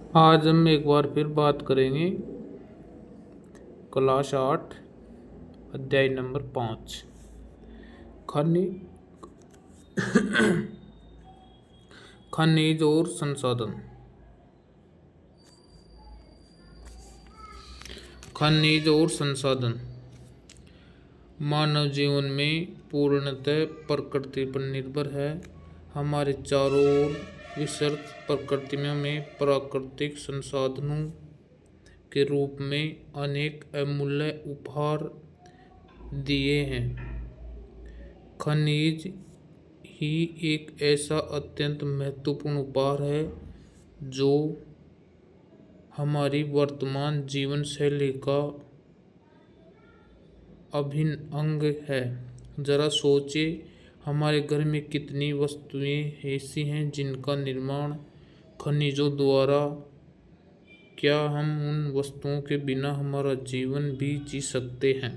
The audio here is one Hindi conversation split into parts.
आज हम एक बार फिर बात करेंगे क्लास 8 अध्याय नंबर 5 खनि खनिज और संसाधन। खनिज और संसाधन मानव जीवन में पूर्णतः प्रकृति पर निर्भर है। हमारे चारों ओर विस्तृत प्रकृति में हमें प्राकृतिक संसाधनों के रूप में अनेक अमूल्य उपहार दिए हैं। खनिज ही एक ऐसा अत्यंत महत्वपूर्ण उपहार है जो हमारी वर्तमान जीवन शैली का अभिन्न अंग है। जरा सोचे, हमारे घर में कितनी वस्तुएं ऐसी हैं जिनका निर्माण खनिजों द्वारा। क्या हम उन वस्तुओं के बिना हमारा जीवन भी जी सकते हैं?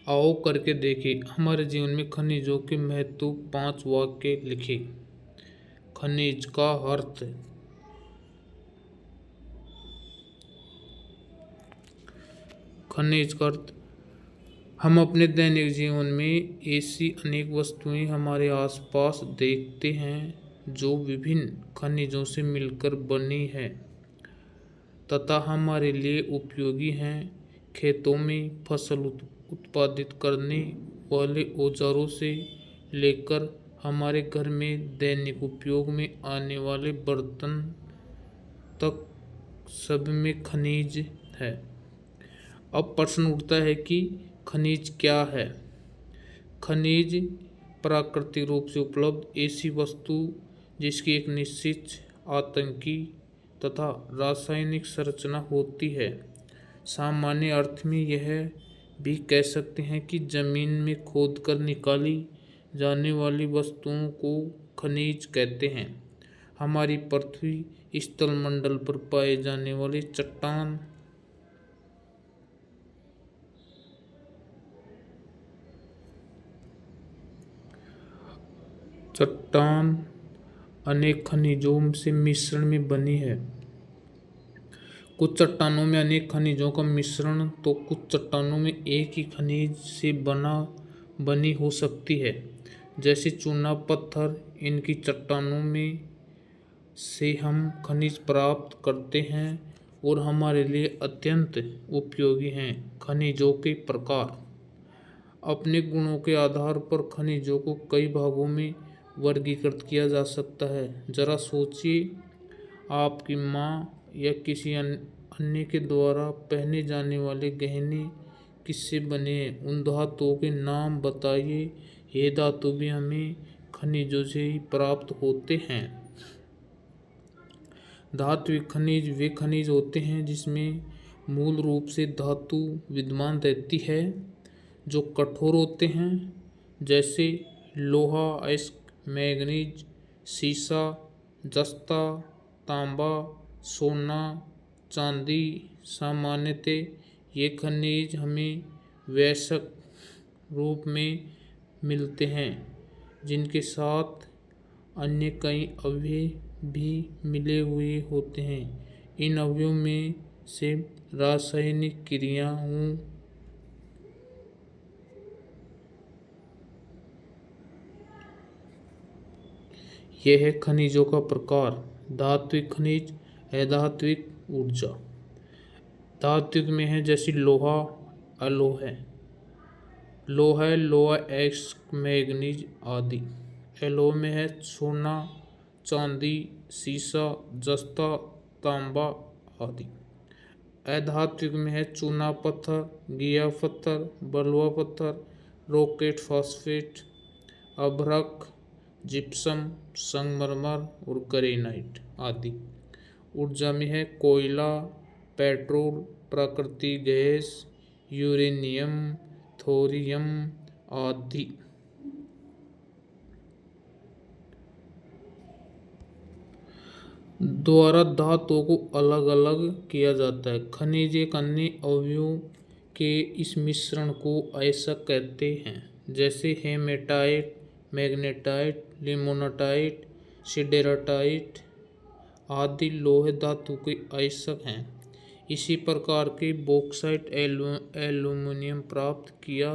आओ करके देखें। हमारे जीवन में खनिजों के महत्व 5 वाक्य लिखे। खनिज का अर्थ। खनिज का अर्थ, हम अपने दैनिक जीवन में ऐसी अनेक वस्तुएं हमारे आसपास देखते हैं जो विभिन्न खनिजों से मिलकर बनी है तथा हमारे लिए उपयोगी हैं। खेतों में फसल उत्पादित करने वाले औजारों से लेकर हमारे घर में दैनिक उपयोग में आने वाले बर्तन तक सब में खनिज है। अब प्रश्न उठता है कि खनिज क्या है? खनिज प्राकृतिक रूप से उपलब्ध ऐसी वस्तु जिसकी एक निश्चित आंतरिकी तथा रासायनिक संरचना होती है। सामान्य अर्थ में यह भी कह सकते हैं कि जमीन में खोदकर निकाली जाने वाली वस्तुओं को खनिज कहते हैं। हमारी पृथ्वी स्थल मंडल पर पाए जाने वाले चट्टान अनेक खनिजों से मिश्रण में बनी है। कुछ चट्टानों में अनेक खनिजों का मिश्रण तो कुछ चट्टानों में एक ही खनिज से बनी हो सकती है, जैसे चूना पत्थर। इनकी चट्टानों में से हम खनिज प्राप्त करते हैं और हमारे लिए अत्यंत उपयोगी हैं। खनिजों के प्रकार। अपने गुणों के आधार पर खनिजों को कई भागों में वर्गीकृत किया जा सकता है। जरा सोचिए, आपकी माँ या किसी अन्य के द्वारा पहने जाने वाले गहने किससे बने हैं? उन धातुओं के नाम बताइए। ये धातु भी हमें खनिजों से ही प्राप्त होते हैं। धात्विक खनिज वे खनिज होते हैं जिसमें मूल रूप से धातु विद्यमान रहती है, जो कठोर होते हैं, जैसे लोहा, अयस्क, मैग्नीज, सीसा, जस्ता, तांबा, सोना, चांदी। सामान्यतः ये खनिज हमें वयस्क रूप में मिलते हैं, जिनके साथ अन्य कई अवयव भी मिले हुए होते हैं। इन अवयवों में से रासायनिक क्रियाओं यह है खनिजों का प्रकार। धात्विक खनिज, अधात्विक ऊर्जा। धात्विक में है जैसे लोहा, अलोह है, लोहा, अयस्क, मैग्नीज आदि। अलोह में है सोना, चांदी, सीसा, जस्ता, तांबा आदि। अधात्विक में है चूना पत्थर, घिया पत्थर, बलुआ पत्थर, रॉकेट फॉस्फेट, अभ्रक, जिप्सम, संगमरमर और ग्रेनाइट आदि। ऊर्जा में है कोयला, पेट्रोल, प्राकृतिक गैस, यूरेनियम, थोरियम आदि। द्वारा धातुओं को अलग अलग किया जाता है। खनिज एक अन्य अवयवों के इस मिश्रण को अयस्क कहते हैं, जैसे हेमेटाइट, मैग्नेटाइट, लिमोनाइट, सिडेराटाइट आदि लोहे धातु के आवश्यक हैं। इसी प्रकार के बॉक्साइट एल्यूमीनियम प्राप्त किया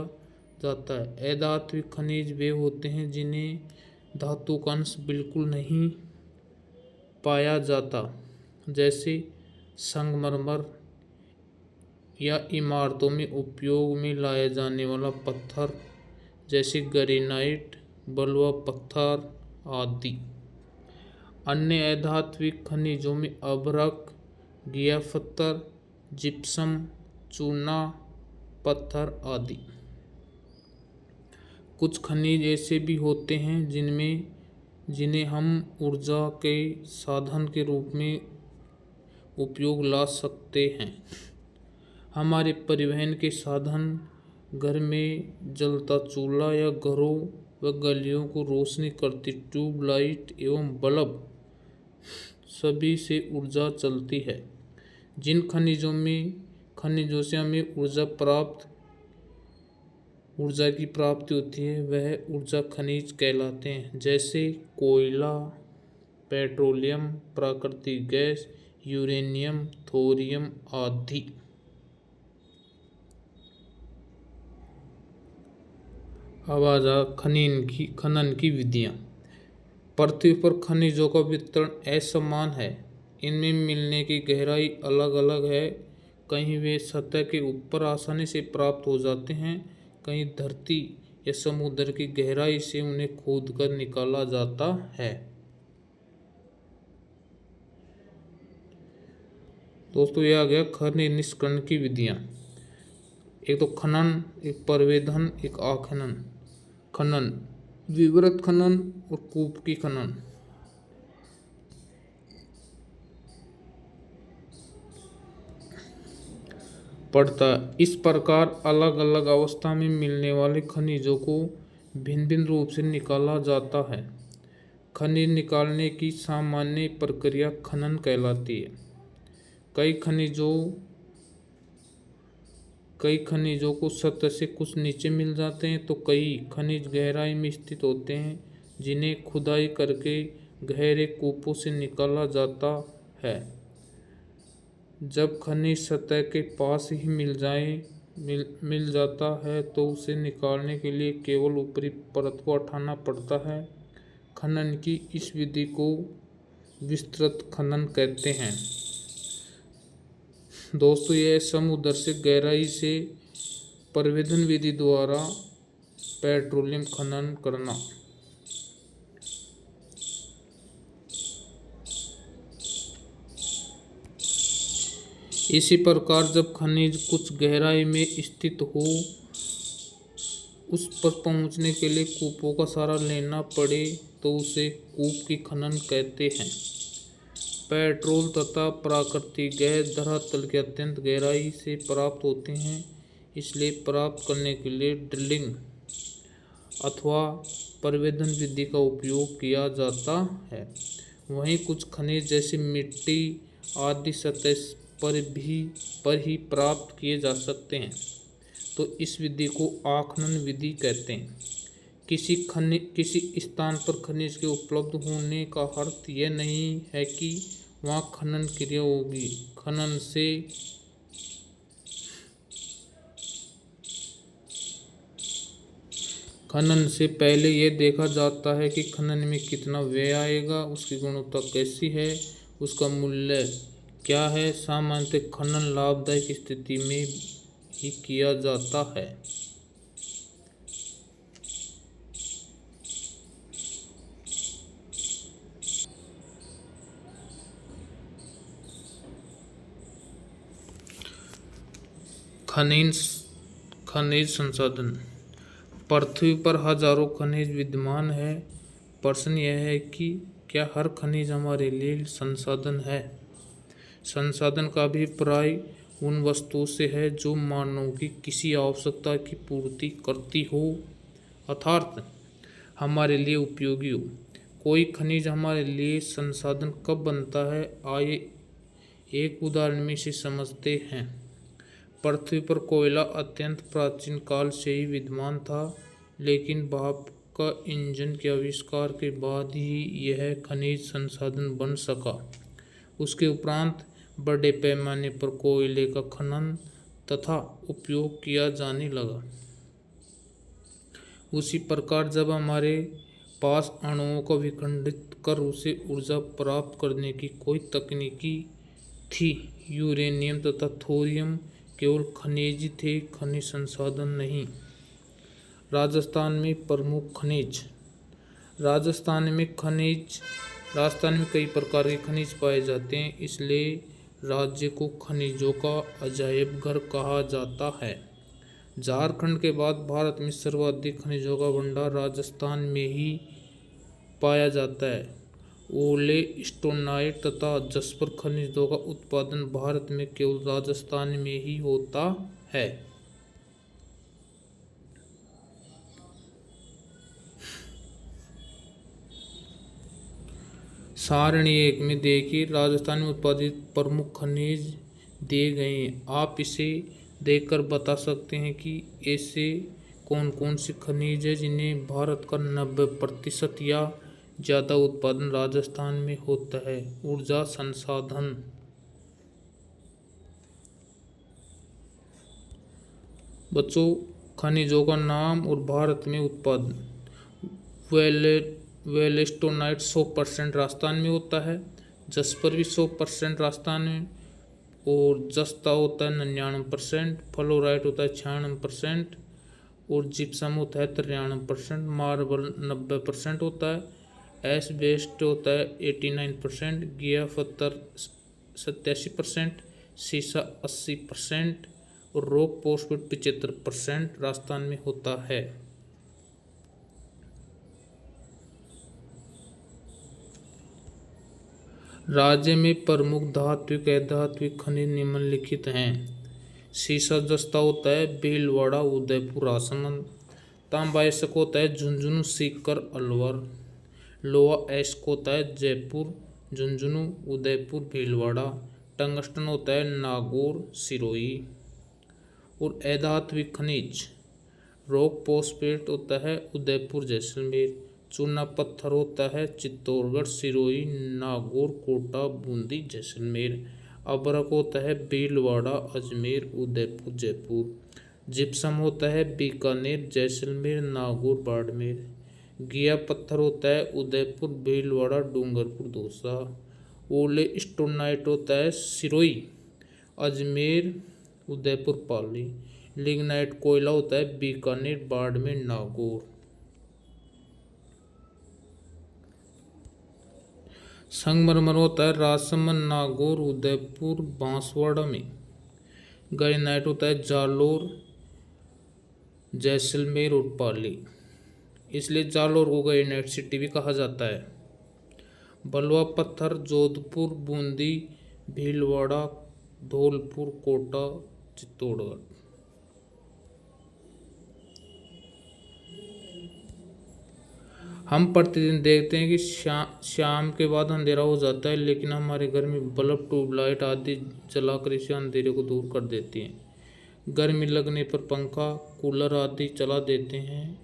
जाता है। अधात्विक खनिज वे होते हैं जिन्हें धातु का अंश बिल्कुल नहीं पाया जाता, जैसे संगमरमर या इमारतों में उपयोग में लाया जाने वाला पत्थर जैसे ग्रेनाइट, बलुआ पत्थर आदि। अन्य अधात्विक खनिजों में अभ्रक, घिया पत्थर, जिप्सम, चूना पत्थर आदि। कुछ खनिज ऐसे भी होते हैं जिन्हें हम ऊर्जा के साधन के रूप में उपयोग ला सकते हैं। हमारे परिवहन के साधन, घर में जलता चूल्हा या घरों व गलियों को रोशनी करती ट्यूबलाइट एवं बल्ब, सभी से ऊर्जा चलती है। जिन खनिजों से हमें ऊर्जा की प्राप्ति होती है वह ऊर्जा खनिज कहलाते हैं, जैसे कोयला, पेट्रोलियम, प्राकृतिक गैस, यूरेनियम, थोरियम आदि। खनन की विधियाँ। पृथ्वी पर खनिजों का वितरण असमान है। इनमें मिलने की गहराई अलग अलग है। कहीं वे सतह के ऊपर आसानी से प्राप्त हो जाते हैं, कहीं धरती या समुद्र की गहराई से उन्हें खोदकर निकाला जाता है। दोस्तों, यह आ गया खनिज निष्कर्षण की विधियाँ। एक तो खनन, एक परवेधन, एक आखनन। खनन, विवृत खनन और कूप की खनन। पड़ता इस प्रकार अलग अलग अवस्था में मिलने वाले खनिजों को भिन्न भिन्न रूप से निकाला जाता है। खनिज निकालने की सामान्य प्रक्रिया खनन कहलाती है। कई खनिजों को सतह से कुछ नीचे मिल जाते हैं, तो कई खनिज गहराई में स्थित होते हैं जिन्हें खुदाई करके गहरे कूपों से निकाला जाता है। जब खनिज सतह के पास ही मिल जाता है तो उसे निकालने के लिए केवल ऊपरी परत को हटाना पड़ता है। खनन की इस विधि को विस्तृत खनन कहते हैं। दोस्तों, यह समुद्र से गहराई से परवेधन विधि द्वारा पेट्रोलियम खनन करना। इसी प्रकार जब खनिज कुछ गहराई में स्थित हो, उस पर पहुंचने के लिए कूपों का सहारा लेना पड़े तो उसे कूप की खनन कहते हैं। पेट्रोल तथा प्राकृतिक गैस धरातल की अत्यंत गहराई से प्राप्त होते हैं, इसलिए प्राप्त करने के लिए ड्रिलिंग अथवा परवेधन विधि का उपयोग किया जाता है। वहीं कुछ खनिज जैसे मिट्टी आदि सतह पर ही प्राप्त किए जा सकते हैं, तो इस विधि को आखनन विधि कहते हैं। किसी स्थान पर खनिज के उपलब्ध होने का अर्थ यह नहीं है कि वहाँ खनन क्रिया होगी। खनन से पहले यह देखा जाता है कि खनन में कितना व्यय आएगा, उसकी गुणवत्ता कैसी है, उसका मूल्य क्या है। सामान्यतः खनन लाभदायक स्थिति में ही किया जाता है। खनिज संसाधन। पृथ्वी पर हजारों खनिज विद्यमान है। प्रश्न यह है कि क्या हर खनिज हमारे लिए संसाधन है? संसाधन का अभिप्राय उन वस्तुओं से है जो मानव की किसी आवश्यकता की पूर्ति करती हो, अर्थात हमारे लिए उपयोगी हो। कोई खनिज हमारे लिए संसाधन कब बनता है, आइए एक उदाहरण में इसे समझते हैं। पृथ्वी पर कोयला अत्यंत प्राचीन काल से ही विद्यमान था, लेकिन भाप का इंजन के आविष्कार के बाद ही यह खनिज संसाधन बन सका। उसके उपरांत बड़े पैमाने पर कोयले का खनन तथा उपयोग किया जाने लगा। उसी प्रकार जब हमारे पास अणुओं को विखंडित कर उसे ऊर्जा प्राप्त करने की कोई तकनीकी थी, यूरेनियम तथा थोरियम केवल खनिज थे, खनिज संसाधन नहीं। राजस्थान में प्रमुख खनिज। राजस्थान में कई प्रकार के खनिज पाए जाते हैं, इसलिए राज्य को खनिजों का अजायब घर कहा जाता है। झारखंड के बाद भारत में सर्वाधिक खनिजों का भंडार राजस्थान में ही पाया जाता है। ओले, स्टोनाइट तथा जस्पर खनिजों का उत्पादन भारत में केवल राजस्थान में ही होता है। सारणी 1 में देखिए राजस्थान में उत्पादित प्रमुख खनिज दिए गए हैं। आप इसे देखकर बता सकते हैं कि ऐसे कौन कौन से खनिज हैं जिन्हें भारत का 90% या ज़्यादा उत्पादन राजस्थान में होता है। ऊर्जा संसाधन। बच्चों, खनिजों का नाम और भारत में उत्पादन। वेलेस्टोनाइट 100% राजस्थान में होता है। जस्पर भी 100% राजस्थान में, और जस्ता होता है 99%, फ्लोराइट होता है 96%, और जिप्सम होता है 93%, मार्बल 90% होता है, एस्बेस्ट होता है 89%, गिया पत्थर 87%, सीसा 80% और रॉक फॉस्फेट 75% राजस्थान में होता है। राज्य में प्रमुख धात्विक अधात्विक खनिज निम्नलिखित हैं। सीसा जस्ता होता है भीलवाड़ा, उदयपुर, राजसमंद। तांबा अयस्क होता है झुंझुनू, सीकर, अलवर। लोहा अयस्क होता है जयपुर, झुंझुनू, उदयपुर, भीलवाड़ा। टंगस्टन होता है नागौर, सिरोही। और अधात्विक खनिज रॉक फॉस्फेट होता है उदयपुर, जैसलमेर। चूना पत्थर होता है चित्तौड़गढ़, सिरोही, नागौर, कोटा, बूंदी, जैसलमेर। अभ्रक होता है भीलवाड़ा, अजमेर, उदयपुर, जयपुर। जिप्सम होता है बीकानेर, जैसलमेर, नागौर, बाड़मेर। गिया पत्थर होता है उदयपुर, भीलवाड़ा, डूंगरपुर, दौसा। ओले स्टोनाइट होता है सिरोही, अजमेर, उदयपुर, पाली। लिग्नाइट कोयला होता है बीकानेर, बाड़मेर, नागौर। संगमरमर होता है राजसमंद, नागौर, उदयपुर, बांसवाड़ा में। ग्रेनाइट होता है जालोर, जैसलमेर और पाली, इसलिए जालोर को ग्रेनाइट सिटी भी कहा जाता है। बलुआ पत्थर जोधपुर, बूंदी, भीलवाड़ा, धौलपुर, कोटा, चित्तौड़गढ़। हम प्रतिदिन देखते हैं कि शाम के बाद अंधेरा हो जाता है, लेकिन हमारे घर में बल्ब, ट्यूबलाइट आदि जलाकर इसे अंधेरे को दूर कर देती हैं। गर्मी लगने पर पंखा, कूलर आदि चला देते हैं।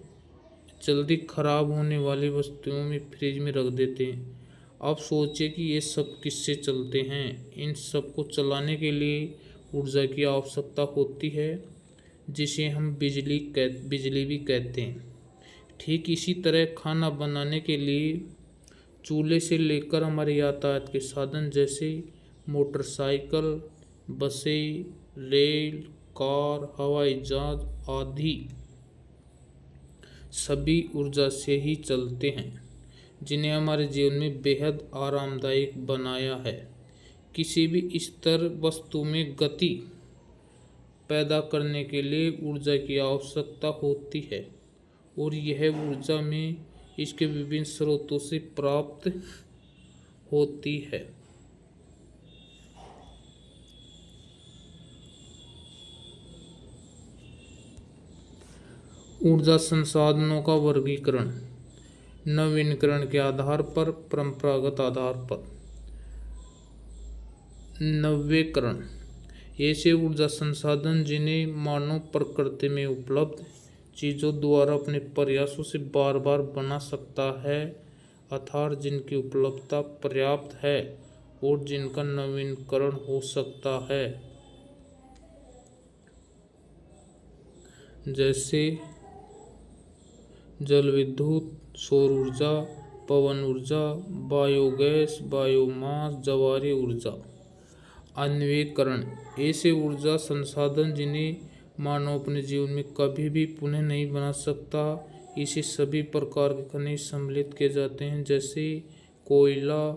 जल्दी खराब होने वाली वस्तुओं में फ्रिज में रख देते हैं। अब सोचिए कि ये सब किससे चलते हैं। इन सब को चलाने के लिए ऊर्जा की आवश्यकता होती है, जिसे हम बिजली भी कहते हैं। ठीक इसी तरह खाना बनाने के लिए चूल्हे से लेकर हमारे यातायात के साधन जैसे मोटरसाइकिल, बसें, रेल, कार, हवाई जहाज आदि सभी ऊर्जा से ही चलते हैं, जिन्हें हमारे जीवन में बेहद आरामदायक बनाया है। किसी भी स्तर वस्तु में गति पैदा करने के लिए ऊर्जा की आवश्यकता होती है, और यह ऊर्जा में इसके विभिन्न स्रोतों से प्राप्त होती है। ऊर्जा संसाधनों का वर्गीकरण। नवीनीकरण के आधार पर, परंपरागत आधार पर। नवीकरण ऐसे ऊर्जा संसाधन जिन्हें मानव प्रकृति में उपलब्ध चीज़ों द्वारा अपने प्रयासों से बार बार बना सकता है, अर्थात जिनकी उपलब्धता पर्याप्त है और जिनका नवीनीकरण हो सकता है, जैसे जल विद्युत, सौर ऊर्जा, पवन ऊर्जा, बायोगैस, बायोमास, ज्वारीय ऊर्जा। अन्वीकरण ऐसे ऊर्जा संसाधन जिन्हें मानव अपने जीवन में कभी भी पुनः नहीं बना सकता। इसे सभी प्रकार के खनिज सम्मिलित किए जाते हैं, जैसे कोयला,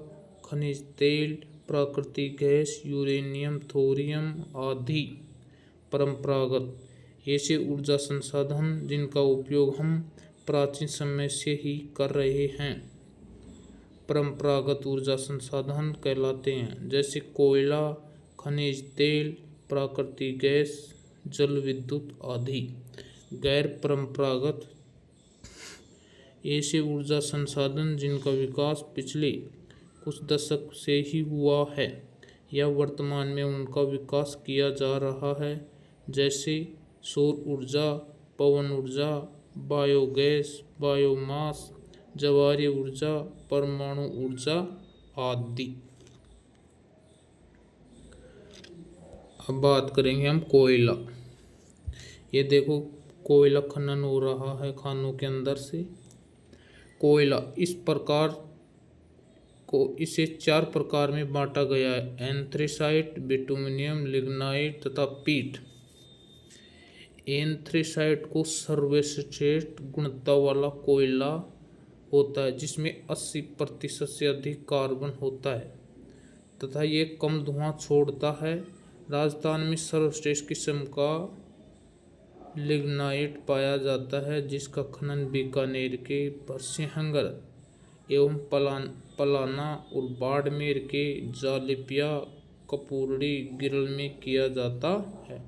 खनिज तेल, प्राकृतिक गैस, यूरेनियम, थोरियम आदि। परंपरागत ऐसे ऊर्जा संसाधन जिनका उपयोग हम प्राचीन समय से ही कर रहे हैं, परंपरागत ऊर्जा संसाधन कहलाते हैं, जैसे कोयला, खनिज तेल, प्राकृतिक गैस, जल विद्युत आदि। गैर परंपरागत ऐसे ऊर्जा संसाधन जिनका विकास पिछले कुछ दशक से ही हुआ है या वर्तमान में उनका विकास किया जा रहा है, जैसे सौर ऊर्जा, पवन ऊर्जा, बायोगैस, बायोमास, ज्वारीय ऊर्जा, परमाणु ऊर्जा आदि। अब बात करेंगे हम कोयला। ये देखो, कोयला खनन हो रहा है खानों के अंदर से। कोयला इस प्रकार को इसे 4 प्रकार में बांटा गया है: एंथ्रेसाइट, बिटुमिनियम, लिग्नाइट तथा पीट। एंथ्रेसाइट को सर्वश्रेष्ठ गुणवत्ता वाला कोयला होता है, जिसमें 80% से अधिक कार्बन होता है तथा ये कम धुआं छोड़ता है। राजस्थान में सर्वश्रेष्ठ किस्म का लिग्नाइट पाया जाता है, जिसका खनन बीकानेर के भरसिंहगढ़ एवं पलाना और बाड़मेर के जालिपिया, कपूरड़ी, गिरल में किया जाता है।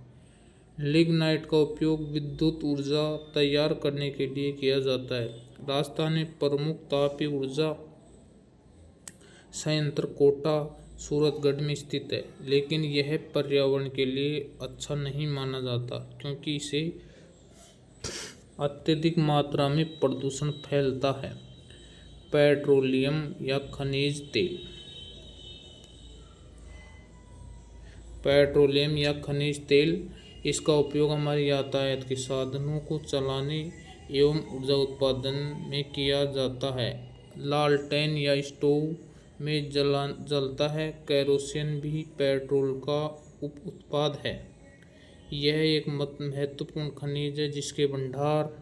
लिग्नाइट का उपयोग विद्युत ऊर्जा तैयार करने के लिए किया जाता है। राजस्थान में प्रमुख तापीय ऊर्जा संयंत्र कोटा, सूरतगढ़ में स्थित है, लेकिन यह पर्यावरण के लिए अच्छा नहीं माना जाता, क्योंकि इसे अत्यधिक मात्रा में प्रदूषण फैलता है। पेट्रोलियम या खनिज तेल। पेट्रोलियम या खनिज तेल, इसका उपयोग हमारे यातायात के साधनों को चलाने एवं ऊर्जा उत्पादन में किया जाता है। लालटेन या स्टोव में जलता है। केरोसिन भी पेट्रोल का उप उत्पाद है। यह एक महत्वपूर्ण खनिज है जिसके भंडार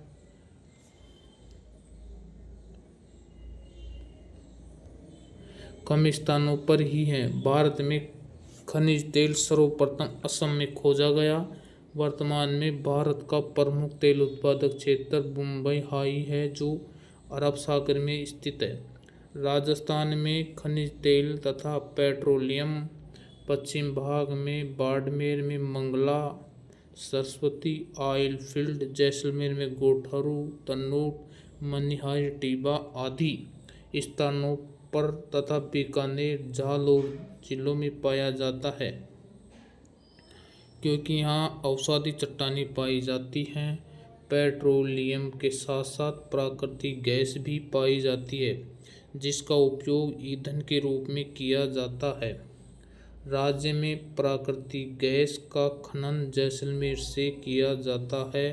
कम स्थानों पर ही हैं। भारत में खनिज तेल सर्वप्रथम असम में खोजा गया। वर्तमान में भारत का प्रमुख तेल उत्पादक क्षेत्र मुंबई हाई है, जो अरब सागर में स्थित है। राजस्थान में खनिज तेल तथा पेट्रोलियम पश्चिम भाग में बाड़मेर में मंगला, सरस्वती ऑयल फील्ड, जैसलमेर में गोठरू, तन्नूट, मनिहारी, टीबा आदि स्थानों पर तथा बीकानेर, जालौर जिलों में पाया जाता है, क्योंकि यहाँ औषधि चट्टानें पाई जाती हैं। पेट्रोलियम के साथ साथ प्राकृतिक गैस भी पाई जाती है, जिसका उपयोग ईंधन के रूप में किया जाता है। राज्य में प्राकृतिक गैस का खनन जैसलमेर से किया जाता है।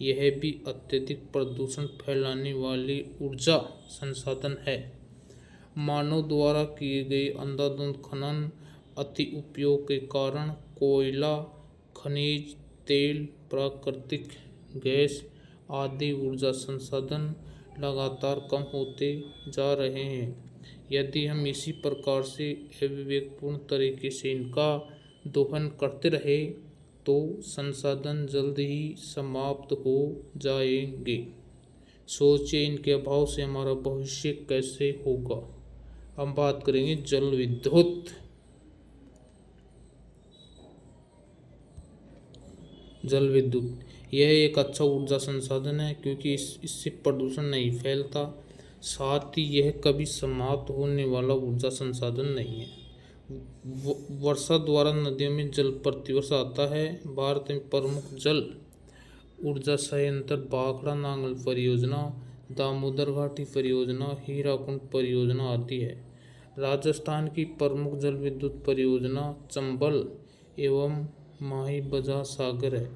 यह भी अत्यधिक प्रदूषण फैलाने वाली ऊर्जा संसाधन है। मानव द्वारा किए गए अंधाधुंध खनन, अति उपयोग के कारण कोयला, खनिज तेल, प्राकृतिक गैस आदि ऊर्जा संसाधन लगातार कम होते जा रहे हैं। यदि हम इसी प्रकार से अविवेकपूर्ण तरीके से इनका दोहन करते रहे तो संसाधन जल्द ही समाप्त हो जाएंगे। सोचिए, इनके अभाव से हमारा भविष्य कैसे होगा। हम बात करेंगे जल विद्युत। जल विद्युत यह एक अच्छा ऊर्जा संसाधन है, क्योंकि इससे प्रदूषण नहीं फैलता, साथ ही यह कभी समाप्त होने वाला ऊर्जा संसाधन नहीं है। वर्षा द्वारा नदियों में जल प्रतिवर्ष आता है। भारत में प्रमुख जल ऊर्जा संयंत्र भाखड़ा नांगल परियोजना, दामोदर घाटी परियोजना, हीराकुंड परियोजना आदि है। राजस्थान की प्रमुख जल विद्युत परियोजना चंबल एवं माही बजार सागर है।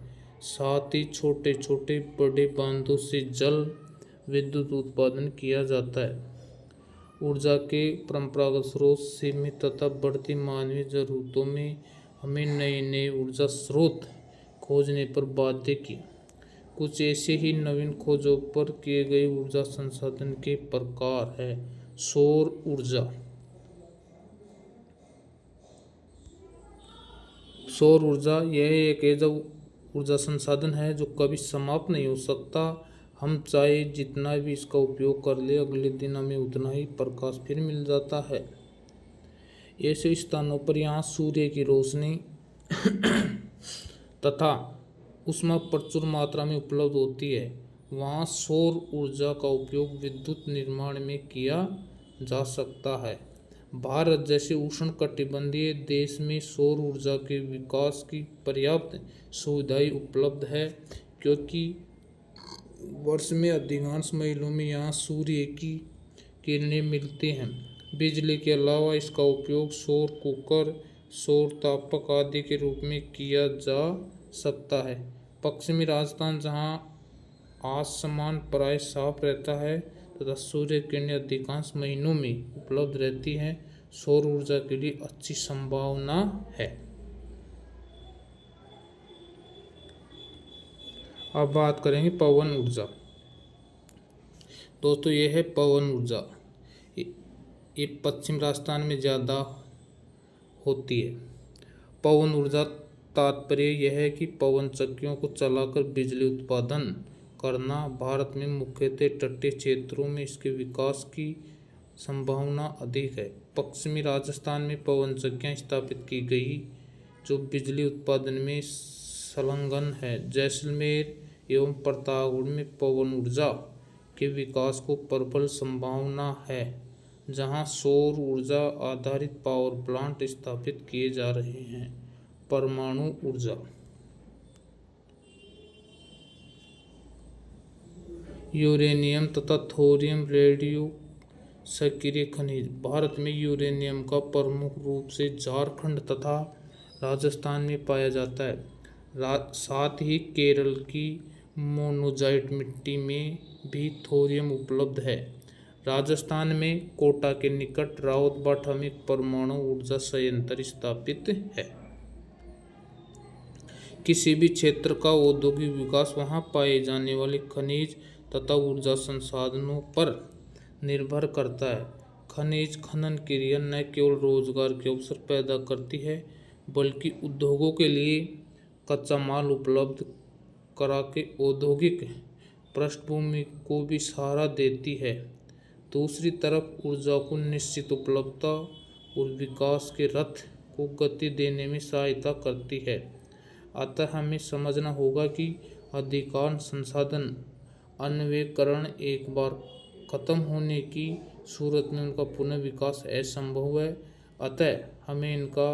साथ ही छोटे छोटे बड़े बांधों से जल विद्युत उत्पादन किया जाता है। ऊर्जा के परंपरागत स्रोत सीमित तथा बढ़ती मानवीय जरूरतों में हमें नए नए ऊर्जा स्रोत खोजने पर बाध्य किया। कुछ ऐसे ही नवीन खोजों पर किए गए ऊर्जा संसाधन के प्रकार है। सौर ऊर्जा। सौर ऊर्जा यह एक ऐसा ऊर्जा संसाधन है जो कभी समाप्त नहीं हो सकता। हम चाहे जितना भी इसका उपयोग कर ले, अगले दिन हमें उतना ही प्रकाश फिर मिल जाता है। ऐसे स्थानों पर यहाँ सूर्य की रोशनी तथा ऊष्मा प्रचुर मात्रा में उपलब्ध होती है। वहाँ सौर ऊर्जा का उपयोग विद्युत निर्माण में किया जा सकता है। भारत जैसे उष्णकटिबंधीय देश में सौर ऊर्जा के विकास की पर्याप्त सुविधाएं उपलब्ध है, क्योंकि वर्ष में अधिकांश महीनों में यहाँ सूर्य की किरणें मिलती हैं। बिजली के अलावा इसका उपयोग सौर कुकर, सौर तापक आदि के रूप में किया जा सकता है। पश्चिमी राजस्थान, जहाँ आसमान प्राय साफ रहता है तथा सूर्य किरणें अधिकांश महीनों में उपलब्ध रहती हैं, सौर ऊर्जा के लिए अच्छी संभावना है। अब बात करेंगे पवन ऊर्जा। दोस्तों, यह है पवन ऊर्जा। ये पश्चिम राजस्थान में ज़्यादा होती है। पवन ऊर्जा तात्पर्य यह है कि पवन चक्कियों को चलाकर बिजली उत्पादन करना। भारत में मुख्यतः तटीय क्षेत्रों में इसके विकास की संभावना अधिक है। पश्चिमी राजस्थान में पवन चक्कियाँ स्थापित की गई जो बिजली उत्पादन में संलग्न है। जैसलमेर एवं प्रतापगढ़ में पवन ऊर्जा के विकास को प्रबल संभावना है, जहां सौर ऊर्जा आधारित पावर प्लांट स्थापित किए जा रहे हैं। परमाणु ऊर्जा। यूरेनियम तथा थोरियम रेडियो सक्रिय खनिज। भारत में यूरेनियम का प्रमुख रूप से झारखंड तथा राजस्थान में पाया जाता है। साथ ही केरल की मोनोजाइट मिट्टी में भी थोरियम उपलब्ध है। राजस्थान में कोटा के निकट रावतबाठा में परमाणु ऊर्जा संयंत्र स्थापित है। किसी भी क्षेत्र का औद्योगिक विकास वहां पाए जाने वाले खनिज तथा ऊर्जा संसाधनों पर निर्भर करता है। खनिज खनन क्रिया न केवल रोजगार के अवसर पैदा करती है, बल्कि उद्योगों के लिए कच्चा माल उपलब्ध करा के औद्योगिक पृष्ठभूमि को भी सहारा देती है। दूसरी तरफ ऊर्जा को निश्चित उपलब्धता और विकास के रथ को गति देने में सहायता करती है। अतः हमें समझना होगा कि अधिकांश संसाधन अन्वेषण एक बार खत्म होने की सूरत में उनका पुनः विकास असंभव है। अतः हमें इनका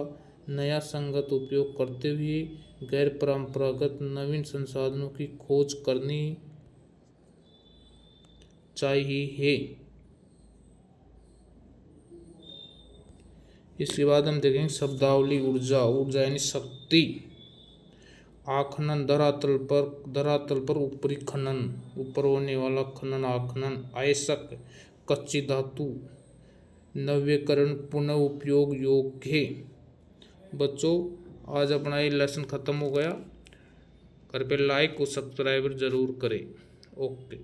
नया संगत उपयोग करते हुए गैर परंपरागत नवीन संसाधनों की खोज करनी चाहिए। इसके बाद हम देखेंगे शब्दावली। ऊर्जा। ऊर्जा यानी शक्ति। आखनन, धरातल पर ऊपरी खनन, ऊपर होने वाला खनन आखनन। अयस्क, कच्ची धातु। नवीकरण, पुनः उपयोग योग्य। बच्चों, आज अपना ये लेसन खत्म हो गया। कृपया लाइक और सब्सक्राइब जरूर करें। ओके।